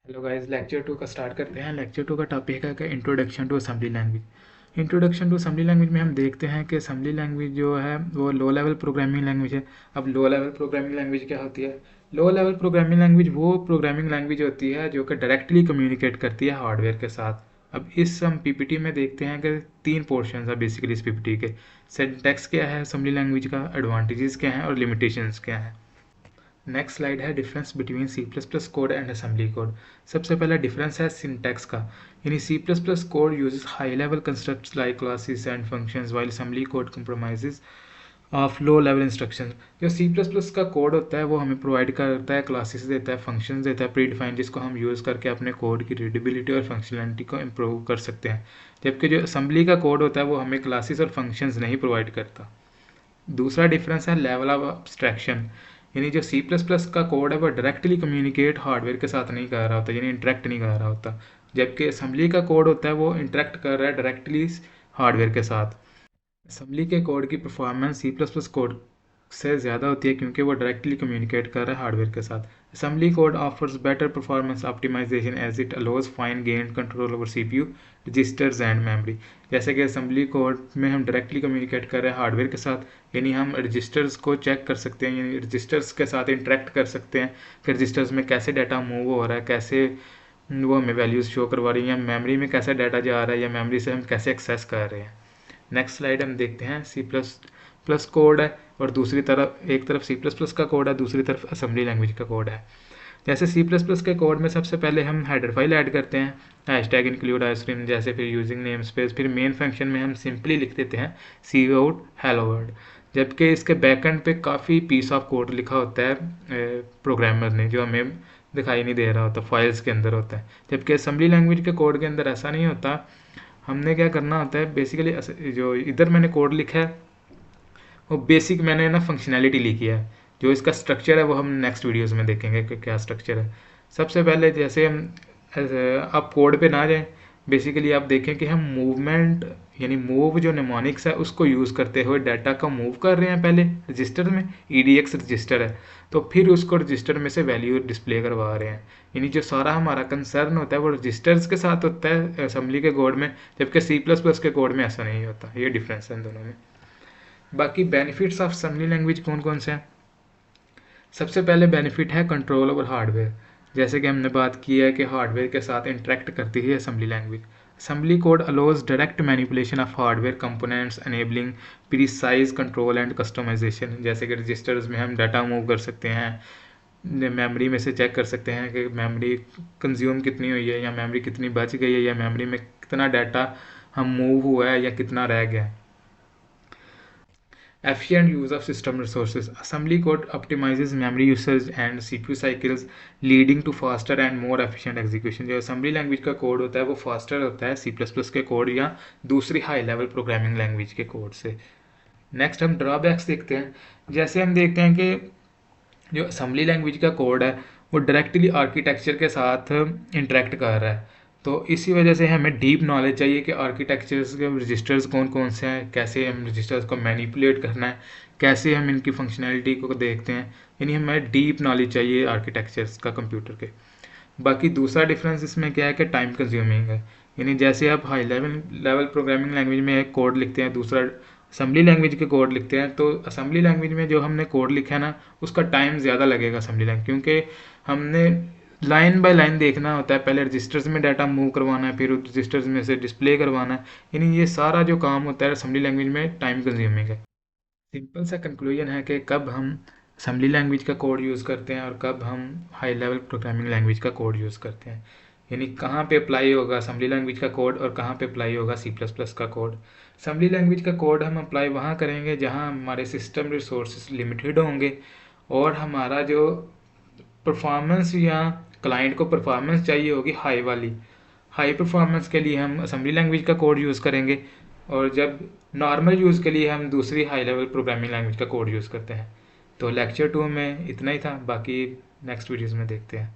Hello guys, lecture two का start करते हैं। लेक्चर टू का टॉपिक है कि introduction to assembly language. Introduction to assembly language में हम देखते हैं कि असेंबली लैंग्वेज जो है वो लो लेवल प्रोग्रामिंग लैंग्वेज है। अब लो लेवल प्रोग्रामिंग लैंग्वेज क्या होती है? लो लेवल प्रोग्रामिंग लैंग्वेज वो प्रोग्रामिंग लैंग्वेज होती है जो कि डायरेक्टली कम्युनिकेट करती है हार्डवेयर के साथ। अब इस हम पीपीटी में देखते हैं कि तीन पोर्शन है बेसिकली इस पीपीटी के। सिंटैक्स क्या है असेंबली लैंग्वेज का, एडवांटेजेस क्या हैं और लिमिटेशंस क्या हैं। नेक्स्ट स्लाइड है difference between C plus plus code and assembly code. सबसे पहला डिफरेंस है सिंटैक्स का। यानी C plus plus code uses high level constructs like classes and functions while assembly code compromises of low level instruction. जो C plus plus का code होता है वो हमें प्रोवाइड करता है, क्लासेस देता है, फंक्शंस देता है प्री डिफाइंड, जिसको हम यूज़ करके अपने कोड की रीडेबिलिटी और फंक्शनलिटी को इम्प्रूव कर सकते हैं। जबकि जो असेंबली का कोड होता है वो हमें क्लासेस और फंक्शंस नहीं प्रोवाइड करता। दूसरा डिफरेंस है लेवल ऑफ अब्स्ट्रैक्शन। यानी जो सी प्लस प्लस का कोड है वो डायरेक्टली कम्युनिकेट हार्डवेयर के साथ नहीं कर रहा होता, यानी इंटरेक्ट नहीं कर रहा होता। जबकि असेंबली का कोड होता है वो इंटरेक्ट कर रहा है डायरेक्टली हार्डवेयर के साथ। असेंबली के कोड की performance C plus plus code से ज़्यादा होती है क्योंकि वो डायरेक्टली कम्युनिकेट कर रहा है हार्डवेयर के साथ। Assembly code offers better performance optimisation as it allows fine grain control over CPU, registers and memory. जैसे कि असेंबली कोड में हम डायरेक्टली कम्युनिकेट कर रहे हैं हार्डवेयर के साथ, यानी हम रजिस्टर्स को चेक कर सकते हैं, यानी रजिस्टर्स के साथ इंटरेक्ट कर सकते हैं कि रजिस्टर्स में कैसे डाटा मूव हो रहा है, कैसे वो हमें वैल्यूज़ शो करवा रही हैं, या मेमोरी में कैसा डाटा जा रहा है, या मेमोरी से हम कैसे एक्सेस कर रहे हैं। नेक्स्ट स्लाइड हम देखते हैं सी प्लस प्लस कोड है और दूसरी तरफ एक तरफ सी प्लस प्लस का कोड है, दूसरी तरफ असेंबली लैंग्वेज का कोड है। जैसे सी प्लस प्लस के कोड में सबसे पहले हम हेडर फाइल ऐड करते हैं, हैश टैग इंक्लूड आइसक्रीम जैसे, फिर यूजिंग नेम स्पेस, फिर मेन फंक्शन में हम सिंपली लिख देते हैं सी आउट हेलो वर्ल्ड। जबकि इसके बैकएंड पे काफ़ी पीस ऑफ कोड लिखा होता है प्रोग्रामर ने, जो हमें दिखाई नहीं दे रहा होता, फाइल्स के अंदर होता है। जबकि असेंबली लैंग्वेज के कोड के अंदर ऐसा नहीं होता। हमने क्या करना होता है बेसिकली, जो इधर मैंने कोड लिखा है वो बेसिक मैंने ना फंक्शनैलिटी लिखी है। जो इसका स्ट्रक्चर है वो हम नेक्स्ट वीडियोस में देखेंगे कि क्या स्ट्रक्चर है। सबसे पहले जैसे हम आप कोड पे ना जाएं, बेसिकली आप देखें कि हम मूवमेंट यानी मूव जो निमोनिक्स है उसको यूज़ करते हुए डाटा को मूव कर रहे हैं। पहले रजिस्टर में ईडीएक्स रजिस्टर है, तो फिर उसको रजिस्टर में से वैल्यू डिस्प्ले करवा रहे हैं। यानी जो सारा हमारा कंसर्न होता है वो रजिस्टर्स के साथ होता है असेंबली के कोड में, जबकि सी प्लस प्लस के कोड में ऐसा नहीं होता। ये डिफरेंस है इन दोनों में। बाकी बेनिफिट्स ऑफ असेंबली लैंग्वेज कौन कौन से हैं? सबसे पहले बेनिफिट है कंट्रोल ओवर हार्डवेयर। जैसे कि हमने बात की है कि हार्डवेयर के साथ इंटरेक्ट करती है assembly language. Assembly code allows direct manipulation of hardware components enabling precise control and customization. जैसे कि रजिस्टर्स में हम डाटा मूव कर सकते हैं, मेमोरी में से चेक कर सकते हैं कि मेमोरी कंज्यूम कितनी हुई है, या मेमोरी कितनी बच गई है, या मेमोरी में कितना डाटा हम मूव हुआ है या कितना रह गया है। Efficient use of system resources. Assembly code optimizes memory usage and CPU cycles, leading to faster and more efficient execution. जो assembly language का कोड होता है वो फास्टर होता है C++ के कोड या दूसरी हाई लेवल प्रोग्रामिंग लैंग्वेज के कोड से। नेक्स्ट हम ड्रॉबैक्स देखते हैं। जैसे हम देखते हैं कि जो असेंबली लैंग्वेज का कोड है वो डायरेक्टली आर्किटेक्चर के साथ इंटरेक्ट कर रहा है, तो इसी वजह से हमें डीप नॉलेज चाहिए कि आर्किटेक्चर्स के रजिस्टर्स कौन कौन से हैं, कैसे हम रजिस्टर्स को मैनिपुलेट करना है, कैसे हम इनकी फंक्शनैलिटी को देखते हैं। यानी हमें डीप नॉलेज चाहिए आर्किटेक्चर्स का कंप्यूटर के। बाकी दूसरा डिफरेंस इसमें क्या है कि टाइम कंज्यूमिंग है। यानी जैसे आप हाई लेवल प्रोग्रामिंग लैंग्वेज में एक कोड लिखते हैं, दूसरा असेंबली लैंग्वेज के कोड लिखते हैं, तो असेंबली लैंग्वेज में जो हमने कोड लिखा है ना उसका टाइम ज़्यादा लगेगा असेंबली लैंग्वेज, क्योंकि हमने लाइन बाय लाइन देखना होता है। पहले रजिस्टर्स में डाटा मूव करवाना है, फिर रजिस्टर्स में से डिस्प्ले करवाना है। यानी ये सारा जो काम होता है असेंबली लैंग्वेज में टाइम कंज्यूमिंग है। सिंपल सा कंक्लूजन है कि कब हम असेंबली लैंग्वेज का कोड यूज़ करते हैं और कब हम हाई लेवल प्रोग्रामिंग लैंग्वेज का कोड यूज़ करते हैं। यानी कहाँ पे अप्लाई होगा असेंबली लैंग्वेज का कोड और कहाँ पे अप्लाई होगा सी प्लस प्लस का कोड। असेंबली लैंग्वेज का कोड हम अप्लाई वहाँ करेंगे जहाँ हमारे सिस्टम रिसोर्सेज लिमिटेड होंगे और हमारा जो परफॉर्मेंस या क्लाइंट को परफॉर्मेंस चाहिए होगी हाई वाली। हाई परफॉर्मेंस के लिए हम असेंबली लैंग्वेज का कोड यूज़ करेंगे, और जब नॉर्मल यूज़ के लिए हम दूसरी हाई लेवल प्रोग्रामिंग लैंग्वेज का कोड यूज़ करते हैं। तो लेक्चर 2 में इतना ही था, बाकी नेक्स्ट वीडियोज़ में देखते हैं।